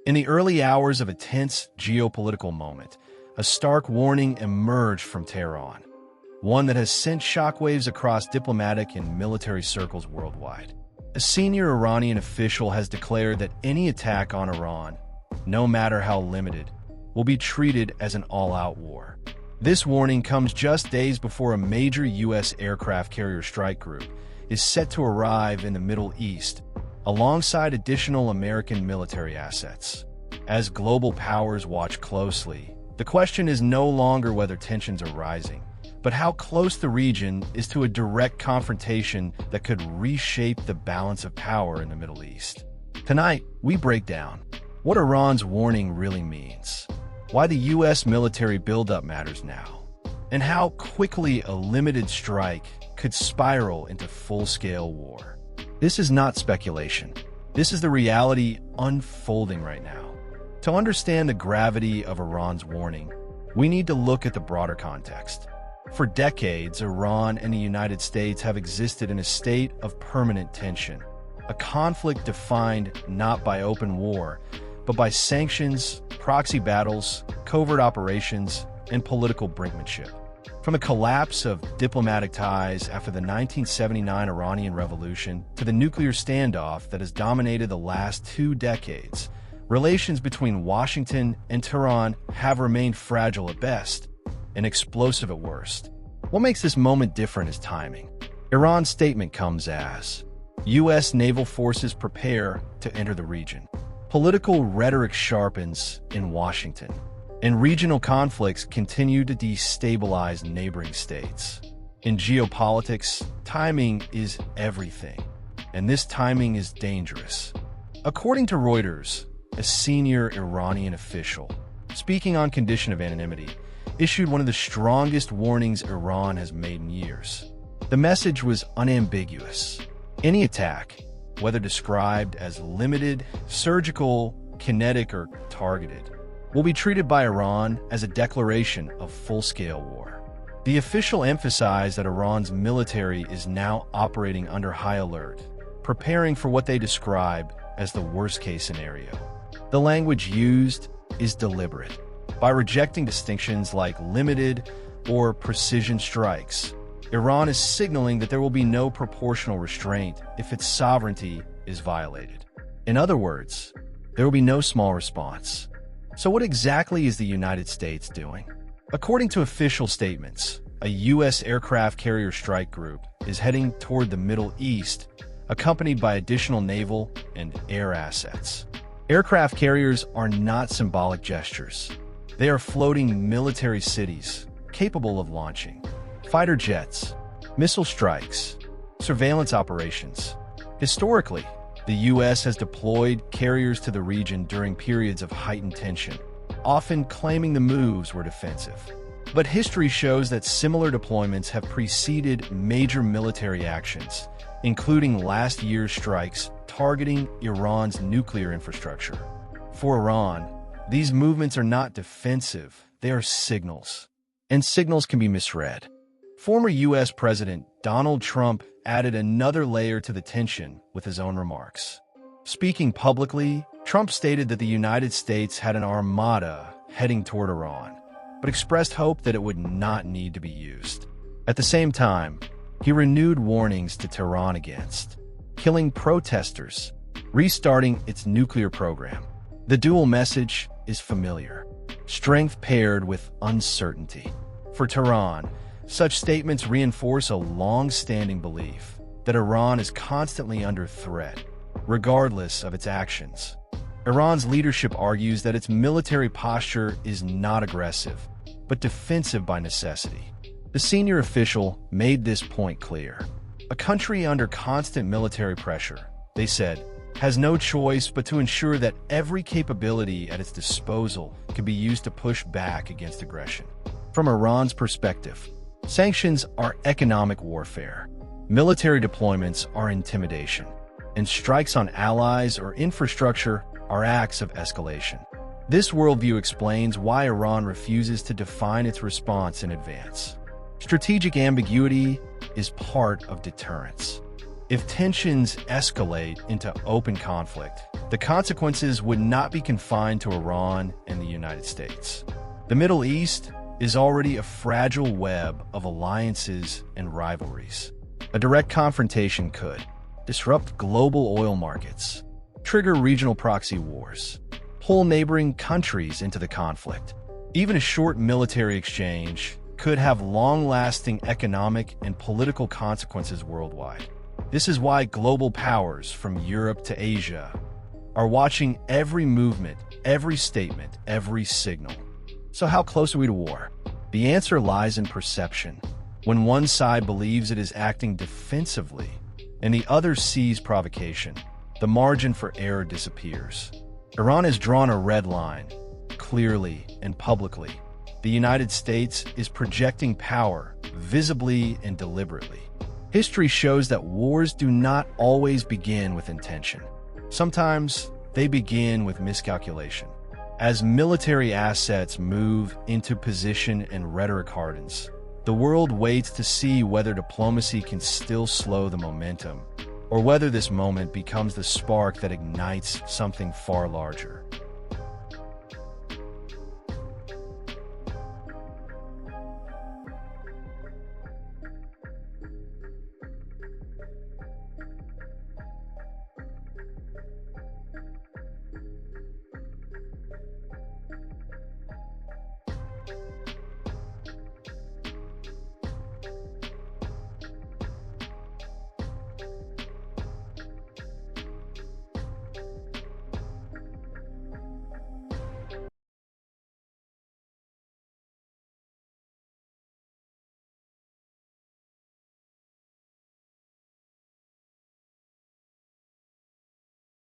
In the early hours of a tense geopolitical moment, a stark warning emerged from Tehran, one that has sent shockwaves across diplomatic and military circles worldwide. A senior Iranian official has declared that any attack on Iran, no matter how limited, will be treated as an all-out war. This warning comes just days before a major U.S. aircraft carrier strike group is set to arrive in the Middle East, alongside additional American military assets. As global powers watch closely, the question is no longer whether tensions are rising, but how close the region is to a direct confrontation that could reshape the balance of power in the Middle East. Tonight, we break down what Iran's warning really means, why the U.S. military buildup matters now, and how quickly a limited strike could spiral into full-scale war. This is not speculation. This is the reality unfolding right now. To understand the gravity of Iran's warning, we need to look at the broader context. For decades, Iran and the United States have existed in a state of permanent tension, a conflict defined not by open war, but by sanctions, proxy battles, covert operations, and political brinkmanship. From the collapse of diplomatic ties after the 1979 Iranian Revolution to the nuclear standoff that has dominated the last 2 decades, relations between Washington and Tehran have remained fragile at best and explosive at worst. What makes this moment different is timing. Iran's statement comes as U.S. naval forces prepare to enter the region. Political rhetoric sharpens in Washington, and regional conflicts continue to destabilize neighboring states. In geopolitics, timing is everything, and this timing is dangerous. According to Reuters, a senior Iranian official, speaking on condition of anonymity, issued one of the strongest warnings Iran has made in years. The message was unambiguous. Any attack, whether described as limited, surgical, kinetic, or targeted, will be treated by Iran as a declaration of full-scale war. The official emphasized that Iran's military is now operating under high alert, preparing for what they describe as the worst-case scenario. The language used is deliberate. By rejecting distinctions like limited or precision strikes, Iran is signaling that there will be no proportional restraint if its sovereignty is violated. In other words, there will be no small response. So what exactly is the United States doing? According to official statements, a U.S. aircraft carrier strike group is heading toward the Middle East, accompanied by additional naval and air assets. Aircraft carriers are not symbolic gestures. They are floating military cities capable of launching fighter jets, missile strikes, surveillance operations. Historically, the U.S. has deployed carriers to the region during periods of heightened tension, often claiming the moves were defensive. But history shows that similar deployments have preceded major military actions, including last year's strikes targeting Iran's nuclear infrastructure. For Iran, these movements are not defensive, they are signals. And signals can be misread. Former U.S. President Donald Trump added another layer to the tension with his own remarks. Speaking publicly, Trump stated that the United States had an armada heading toward Iran, but expressed hope that it would not need to be used. At the same time, he renewed warnings to Tehran against killing protesters, restarting its nuclear program. The dual message is familiar: strength paired with uncertainty. For Tehran, such statements reinforce a long-standing belief that Iran is constantly under threat, regardless of its actions. Iran's leadership argues that its military posture is not aggressive, but defensive by necessity. The senior official made this point clear. A country under constant military pressure, they said, has no choice but to ensure that every capability at its disposal can be used to push back against aggression. From Iran's perspective, sanctions are economic warfare, military deployments are intimidation, and strikes on allies or infrastructure are acts of escalation. This worldview explains why Iran refuses to define its response in advance. Strategic ambiguity is part of deterrence. If tensions escalate into open conflict, The consequences would not be confined to Iran and the United States. The Middle East is already a fragile web of alliances and rivalries. A direct confrontation could disrupt global oil markets, trigger regional proxy wars, pull neighboring countries into the conflict. Even a short military exchange could have long-lasting economic and political consequences worldwide. This is why global powers from Europe to Asia are watching every movement, every statement, every signal. So how close are we to war? The answer lies in perception. When one side believes it is acting defensively and the other sees provocation, the margin for error disappears. Iran has drawn a red line, clearly and publicly. The United States is projecting power, visibly and deliberately. History shows that wars do not always begin with intention. Sometimes they begin with miscalculation. As military assets move into position and rhetoric hardens, the world waits to see whether diplomacy can still slow the momentum, or whether this moment becomes the spark that ignites something far larger.